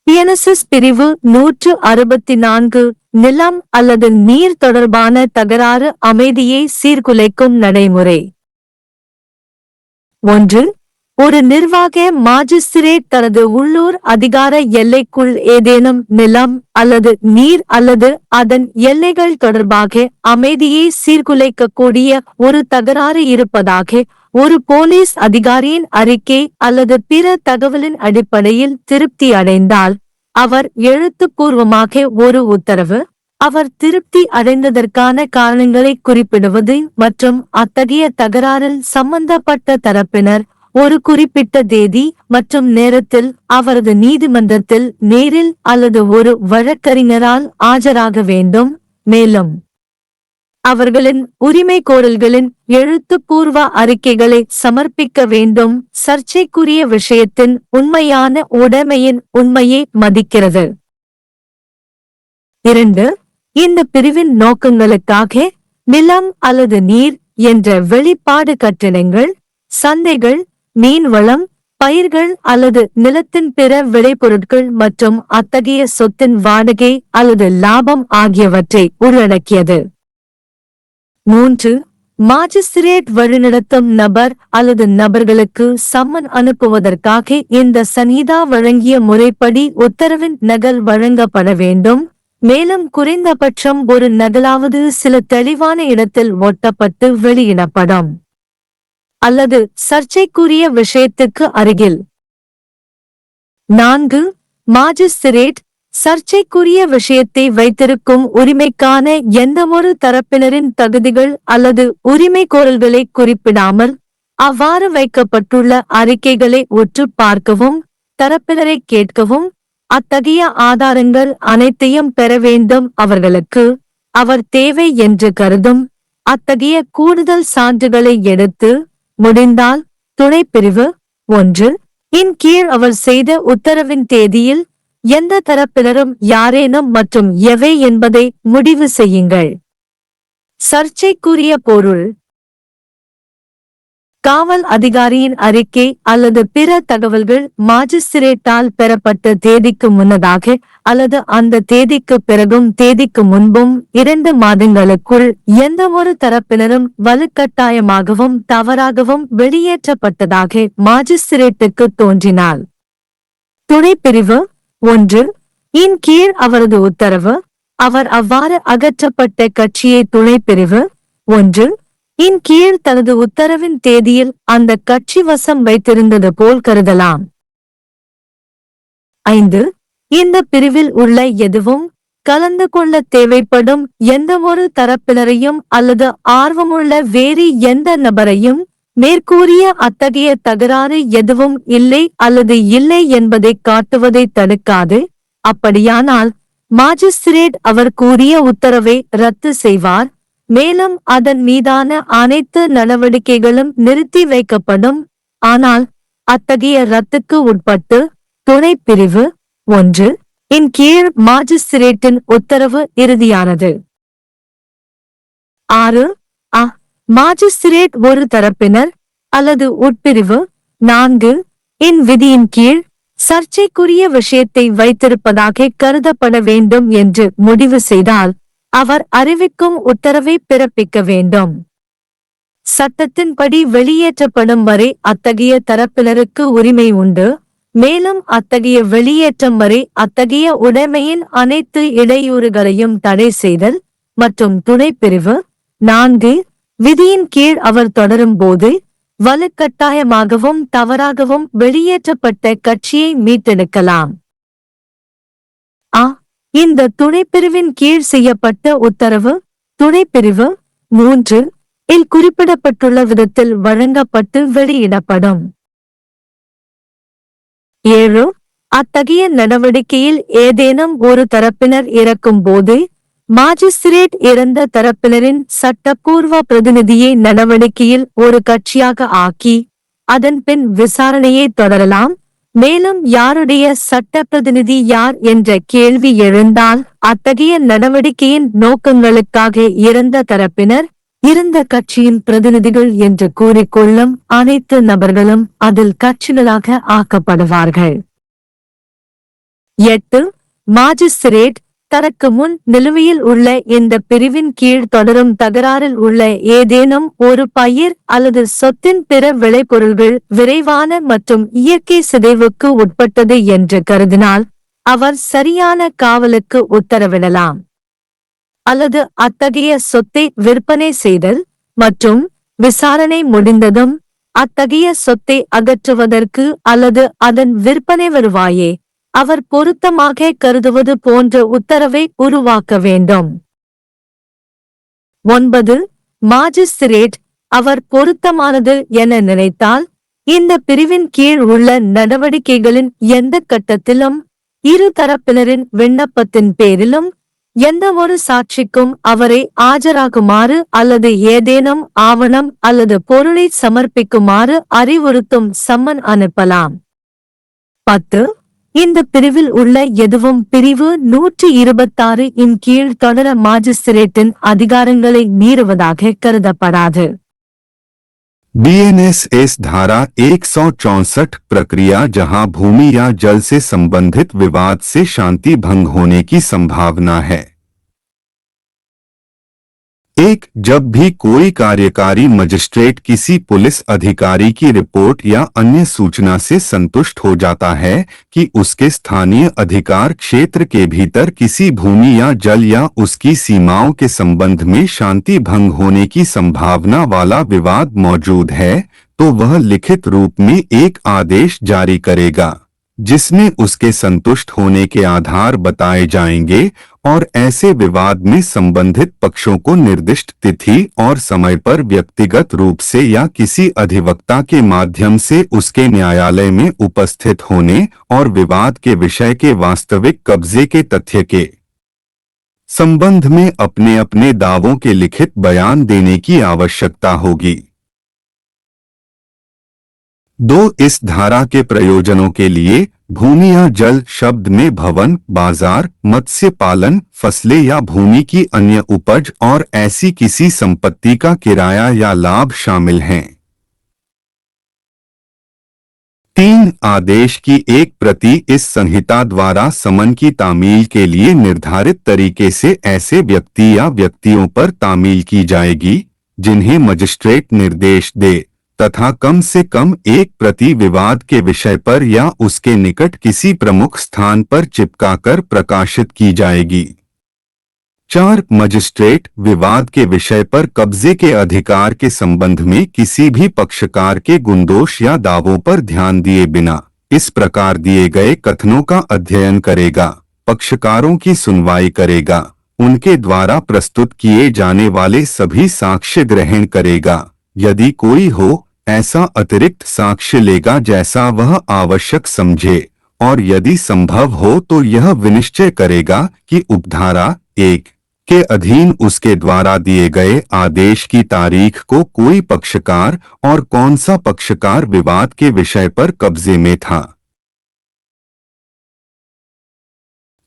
BNSS பிரிவு 164 நிலம் அல்லது நீர் தொடர்பான தகராறு அமைதியை சீர்குலைக்கும் நடைமுறை. 1. ஒரு நிர்வாக மாஜிஸ்திரேட் தனது உள்ளூர் அதிகார எல்லைக்குள் ஏதேனும் நிலம் அல்லது நீர் அல்லது அதன் எல்லைகள் தொடர்பாக அமைதியை சீர்குலைக்கக்கூடிய ஒரு தகராறு இருப்பதாக ஒரு போலீஸ் அதிகாரியின் அறிக்கை அல்லது பிற தகவலின் அடிப்படையில் திருப்தி அடைந்தால், அவர் எழுத்துப்பூர்வமாக ஒரு உத்தரவு, அவர் திருப்தி அடைந்ததற்கான காரணங்களை குறிப்பிடுவது மற்றும் அத்தகைய தகராறில் சம்பந்தப்பட்ட தரப்பினர் ஒரு குறிப்பிட்ட தேதி மற்றும் நேரத்தில் அவரது நீதிமன்றத்தில் நேரில் அல்லது ஒரு வழக்கறிஞரால் ஆஜராக வேண்டும், மேலும் அவர்களின் உரிமைகோரல்களின் எழுத்துப்பூர்வ அறிக்கைகளை சமர்ப்பிக்க வேண்டும். சர்ச்சைக்குரிய விஷயத்தின் உண்மையான உடைமையின் உண்மையை மதிக்கிறது. 2. இந்த பிரிவின் நோக்கங்களுக்காக நிலம் அல்லது நீர் என்ற வெளிப்பாடு கட்டிடங்கள், சந்தைகள், மீன்வளம், பயிர்கள் அல்லது நிலத்தின் பிற விளைபொருட்கள் மற்றும் அத்தகைய சொத்தின் வாடகை அல்லது லாபம் ஆகியவற்றை உள்ளடக்கியது. 3. மாஜிஸ்திரேட் வழிநடத்தும் நபர் அல்லது நபர்களுக்கு சம்மன் அனுப்புவதற்காக இந்த சநீதா வழங்கிய முறைப்படி உத்தரவின் நகல் வழங்கப்பட வேண்டும், மேலும் குறைந்தபட்சம் ஒரு நகலாவது சில தெளிவான இடத்தில் ஒட்டப்பட்டு வெளியிடப்படும் அல்லது சர்ச்சைக்குரிய விஷயத்துக்கு அருகில். 4. மாஜிஸ்திரேட் சர்ச்சைக்குரிய விஷயத்தை வைத்திருக்கும் உரிமைக்கான எந்தவொரு தரப்பினரின் தகுதிகள் அல்லது உரிமைகோரல்களை குறிப்பிடாமல் அவ்வாறு வைக்கப்பட்டுள்ள அறிக்கைகளை உற்று பார்க்கவும், தரப்பினரை கேட்கவும், அத்தகைய ஆதாரங்கள் அனைத்தையும் பெற வேண்டும். அவர்களுக்கு அவர் தேவை என்று கருதும் அத்தகைய கூடுதல் சான்றுகளை எடுத்து, முடிந்தால் துணைப்பிரிவு 1 இன் கீழ் அவர் செய்த உத்தரவின் தேதியில் எந்த தரப்பினரும் யாரேனும் மற்றும் எவை என்பதை முடிவு செய்யுங்கள். சர்ச்சைக்குரிய பொருள்: காவல் அதிகாரியின் அறிக்கை அல்லது பிற தகவல்கள் மாஜிஸ்திரேட்டால் பெறப்பட்ட தேதிக்கு முன்னதாக அல்லது அந்த தேதிக்கு பிறகும் தேதிக்கு முன்பும் 2 மாதங்களுக்குள் எந்தவொரு தரப்பினரும் வலுக்கட்டாயமாகவும் தவறாகவும் வெளியேற்றப்பட்டதாக மாஜிஸ்திரேட்டுக்கு தோன்றினால். துணைப்பிரிவு 1 இன் கீழ் அவரது உத்தரவு, அவர் அவ்வாறு அகற்றப்பட்ட கட்சியை துணைப்பிரிவு 1 இன் கீழ் தனது உத்தரவின் தேதியில் அந்த கட்சி வசம் வைத்திருந்தது போல் கருதலாம். 5. இந்த பிரிவில் உள்ள எதுவும் கலந்து கொள்ள தேவைப்படும் எந்தவொரு தரப்பினரையும் அல்லது ஆர்வமுள்ள வேறு எந்த நபரையும் மேற்கூறிய அத்தகைய தகராறு எதுவும் இல்லை அல்லது இல்லை என்பதை காட்டுவதை தடுக்காது. அப்படியானால் மாஜிஸ்திரேட் அவர் கூறிய உத்தரவை ரத்து செய்வார், மேலும் அதன் மீதான அனைத்து நடவடிக்கைகளும் நிறுத்தி வைக்கப்படும். ஆனால் அத்தகைய ரத்துக்கு உட்பட்டு துணைப்பிரிவு 1 இன் கீழ் மாஜிஸ்திரேட்டின் உத்தரவு இறுதியானது. 6. மாஜிஸ்திரேட் ஒரு தரப்பினர் அல்லது உட்பிரிவு 4 இன் விதியின் கீழ் சர்ச்சைக்குரிய விஷயத்தை வைத்திருப்பதாக கருதப்பட வேண்டும் என்று முடிவு செய்தால், அவர் அறிவிக்கும் உத்தரவை பிறப்பிக்க வேண்டும். சட்டத்தின்படி வெளியேற்றப்படும் வரை அத்தகைய தரப்பினருக்கு உரிமை உண்டு, மேலும் அத்தகைய வெளியேற்றம் வரை அத்தகைய உடைமையின் அனைத்து இடையூறுகளையும் தடை செய்தல். மற்றும் துணைப்பிரிவு 4 விதியின் கீழ் அவர் தொடரும் போது வலுக்கட்டாயமாகவும் தவறாகவும் வெளியேற்றப்பட்ட கட்சியை மீட்டெடுக்கலாம். இந்த துணைப்பிரிவின் கீழ் செய்யப்பட்ட உத்தரவு துணைப்பிரிவு 3 இல் குறிப்பிடப்பட்டுள்ள விதத்தில் வழங்கப்பட்டு வெளியிடப்படும். 7. அத்தகைய நடவடிக்கையில் ஏதேனும் ஒரு தரப்பினர் இறக்கும் போது மாஜிஸ்திரேட் இறந்த தரப்பினரின் சட்டப்பூர்வ பிரதிநிதியை நடவடிக்கையில் ஒரு கட்சியாக ஆக்கி அதன் பின் விசாரணையை தொடரலாம். மேலும் யாருடைய சட்ட பிரதிநிதி யார் என்ற கேள்வி எழுந்தால், அத்தகைய நடவடிக்கையின் நோக்கங்களுக்காக இறந்த தரப்பினர் இறந்த கட்சியின் பிரதிநிதிகள் என்று கூறிக்கொள்ளும் அனைத்து நபர்களும் அதில் கட்சிகளாக ஆக்கப்படுவார்கள். 8. மாஜிஸ்திரேட் தனக்கு முன் நிலுவையில் உள்ள இந்த பிரிவின் கீழ் தொடரும் தகராறில் உள்ள ஏதேனும் ஒரு பயிர் அல்லது சொத்தின் பிற விளைபொருள்கள் விரைவான மற்றும் இயற்கை சிதைவுக்கு உட்பட்டது என்று கருதினால் அவர் சரியான காவலுக்கு உத்தரவிடலாம். அல்லது அத்தகைய சொத்தை விற்பனை செய்தல் மற்றும் விசாரணை முடிந்ததும் அத்தகைய சொத்தை அகற்றுவதற்கு அல்லது அதன் விற்பனை வருவாயே அவர் பொருத்தமாக கருதுவது போன்ற உத்தரவை உருவாக்க வேண்டும். 9. மாஜிஸ்திரேட் அவர் பொருத்தமானது என நினைத்தால் இந்த பிரிவின் கீழ் உள்ள நடவடிக்கைகளின் எந்த கட்டத்திலும் இரு தரப்பினரின் விண்ணப்பத்தின் பேரிலும் எந்த ஒரு சாட்சிக்கும் அவரை ஆஜராகுமாறு அல்லது ஏதேனும் ஆவணம் அல்லது பொருளை சமர்ப்பிக்குமாறு அறிவுறுத்தும் சம்மன் அனுப்பலாம். 10. இந்த பிரிவில் உள்ள எதுவும் பிரிவு 126 இன் கீழ் தொடர மாஜிஸ்திரேட்டின் அதிகாரங்களை மீறுவதாக கருதப்படாது. बीएनएस धारा 164 प्रक्रिया जहां भूमि या जल से संबंधित विवाद से शांति भंग होने की संभावना है। 1. जब भी कोई कार्यकारी मजिस्ट्रेट किसी पुलिस अधिकारी की रिपोर्ट या अन्य सूचना से संतुष्ट हो जाता है कि उसके स्थानीय अधिकार क्षेत्र के भीतर किसी भूमि या जल या उसकी सीमाओं के संबंध में शांति भंग होने की संभावना वाला विवाद मौजूद है, तो वह लिखित रूप में एक आदेश जारी करेगा जिसमें उसके संतुष्ट होने के आधार बताए जाएंगे और ऐसे विवाद में संबंधित पक्षों को निर्दिष्ट तिथि और समय पर व्यक्तिगत रूप से या किसी अधिवक्ता के माध्यम से उसके न्यायालय में उपस्थित होने और विवाद के विषय के वास्तविक कब्जे के तथ्य के संबंध में अपने अपने दावों के लिखित बयान देने की आवश्यकता होगी। 2. इस धारा के प्रयोजनों के लिए भूमि या जल शब्द में भवन, बाजार, मत्स्य पालन, फसलें या भूमि की अन्य उपज और ऐसी किसी संपत्ति का किराया या लाभ शामिल हैं। 3. आदेश की एक प्रति इस संहिता द्वारा समन की तामील के लिए निर्धारित तरीके से ऐसे व्यक्ति या व्यक्तियों पर तामील की जाएगी जिन्हें मजिस्ट्रेट निर्देश दे तथा कम से कम एक प्रति विवाद के विषय पर या उसके निकट किसी प्रमुख स्थान पर चिपकाकर प्रकाशित की जाएगी। 4. मजिस्ट्रेट विवाद के विषय पर कब्जे के अधिकार के संबंध में किसी भी पक्षकार के गुणदोष या दावों पर ध्यान दिए बिना इस प्रकार दिए गए कथनों का अध्ययन करेगा, पक्षकारों की सुनवाई करेगा, उनके द्वारा प्रस्तुत किए जाने वाले सभी साक्ष्य ग्रहण करेगा, यदि कोई हो ऐसा अतिरिक्त साक्ष्य लेगा जैसा वह आवश्यक समझे और यदि संभव हो तो यह विनिश्चय करेगा कि उपधारा 1 के अधीन उसके द्वारा दिए गए आदेश की तारीख को कोई पक्षकार और कौन सा पक्षकार विवाद के विषय पर कब्जे में था।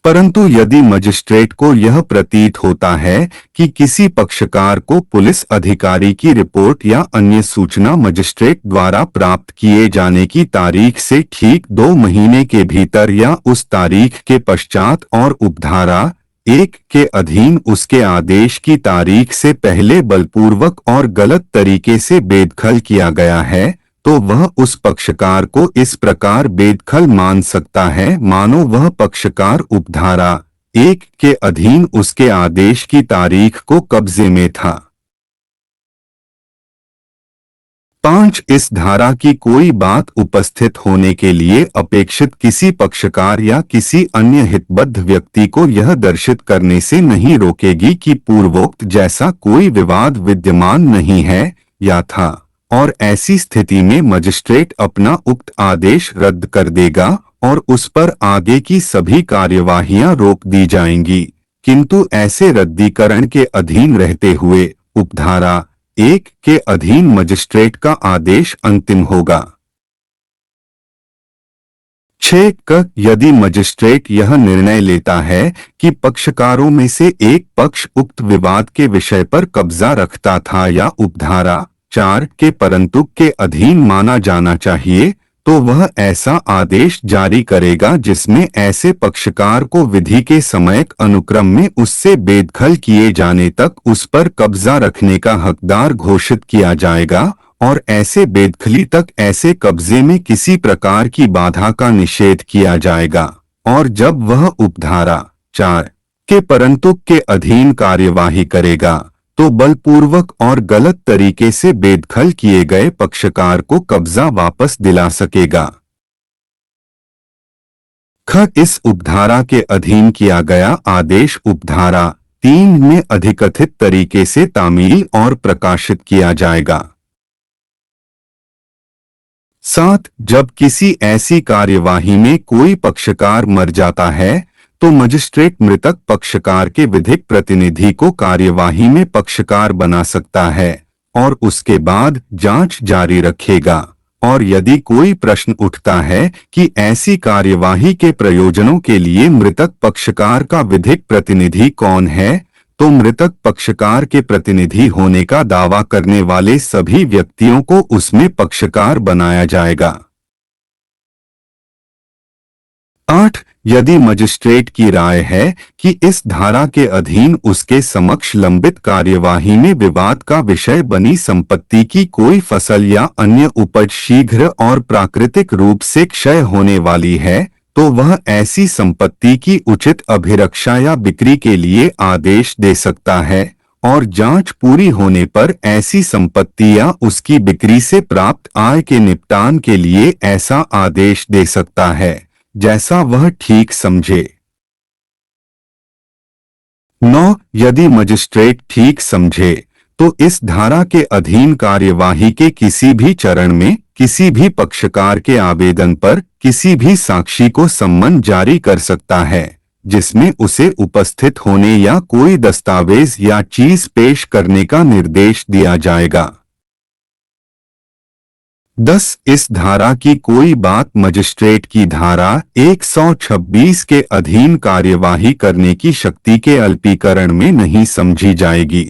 परंतु यदि मजिस्ट्रेट को यह प्रतीत होता है कि किसी पक्षकार को पुलिस अधिकारी की रिपोर्ट या अन्य सूचना मजिस्ट्रेट द्वारा प्राप्त किए जाने की तारीख से ठीक 2 महीने के भीतर या उस तारीख के पश्चात और उपधारा 1 के अधीन उसके आदेश की तारीख से पहले बलपूर्वक और गलत तरीके से बेदखल किया गया है, तो वह उस पक्षकार को इस प्रकार बेदखल मान सकता है मानो वह पक्षकार उपधारा 1 के अधीन उसके आदेश की तारीख को कब्जे में था। 5. इस धारा की कोई बात उपस्थित होने के लिए अपेक्षित किसी पक्षकार या किसी अन्य हितबद्ध व्यक्ति को यह दर्शित करने से नहीं रोकेगी कि पूर्वोक्त जैसा कोई विवाद विद्यमान नहीं है या था, और ऐसी स्थिति में मजिस्ट्रेट अपना उक्त आदेश रद्द कर देगा और उस पर आगे की सभी कार्यवाहियां रोक दी जाएंगी, किंतु ऐसे रद्दीकरण के अधीन रहते हुए उपधारा 1 के अधीन मजिस्ट्रेट का आदेश अंतिम होगा। 6. यदि मजिस्ट्रेट यह निर्णय लेता है कि पक्षकारों में से एक पक्ष उक्त विवाद के विषय पर कब्जा रखता था या उपधारा 4 के परंतु के अधीन माना जाना चाहिए, तो वह ऐसा आदेश जारी करेगा जिसमें ऐसे पक्षकार को विधि के समयक अनुक्रम में उससे बेदखल किए जाने तक उस पर कब्जा रखने का हकदार घोषित किया जाएगा और ऐसे बेदखली तक ऐसे कब्जे में किसी प्रकार की बाधा का निषेध किया जाएगा। और जब वह उपधारा 4 के परंतुक के अधीन कार्यवाही करेगा तो बलपूर्वक और गलत तरीके से बेदखल किए गए पक्षकार को कब्जा वापस दिला सकेगा। ख इस उपधारा के अधीन किया गया आदेश उपधारा 3 में अधिकथित तरीके से तामील और प्रकाशित किया जाएगा। 7 जब किसी ऐसी कार्यवाही में कोई पक्षकार मर जाता है तो मजिस्ट्रेट मृतक पक्षकार के विधिक प्रतिनिधि को कार्यवाही में पक्षकार बना सकता है और उसके बाद जांच जारी रखेगा। और यदि कोई प्रश्न उठता है कि ऐसी कार्यवाही के प्रयोजनों के लिए मृतक पक्षकार का विधिक प्रतिनिधि कौन है, तो मृतक पक्षकार के प्रतिनिधि होने का दावा करने वाले सभी व्यक्तियों को उसमें पक्षकार बनाया जाएगा। 8 यदि मजिस्ट्रेट की राय है कि इस धारा के अधीन उसके समक्ष लंबित कार्यवाही में विवाद का विषय बनी संपत्ति की कोई फसल या अन्य उपज शीघ्र और प्राकृतिक रूप से क्षय होने वाली है, तो वह ऐसी संपत्ति की उचित अभिरक्षा या बिक्री के लिए आदेश दे सकता है और जांच पूरी होने पर ऐसी संपत्ति या उसकी बिक्री से प्राप्त आय के निपटान के लिए ऐसा आदेश दे सकता है जैसा वह ठीक समझे। 9 यदि मजिस्ट्रेट ठीक समझे तो इस धारा के अधीन कार्यवाही के किसी भी चरण में किसी भी पक्षकार के आवेदन पर किसी भी साक्षी को सम्मन जारी कर सकता है जिसमें उसे उपस्थित होने या कोई दस्तावेज या चीज पेश करने का निर्देश दिया जाएगा। 10 इस धारा की कोई बात मजिस्ट्रेट की धारा 126 के अधीन कार्यवाही करने की शक्ति के अल्पीकरण में नहीं समझी जाएगी।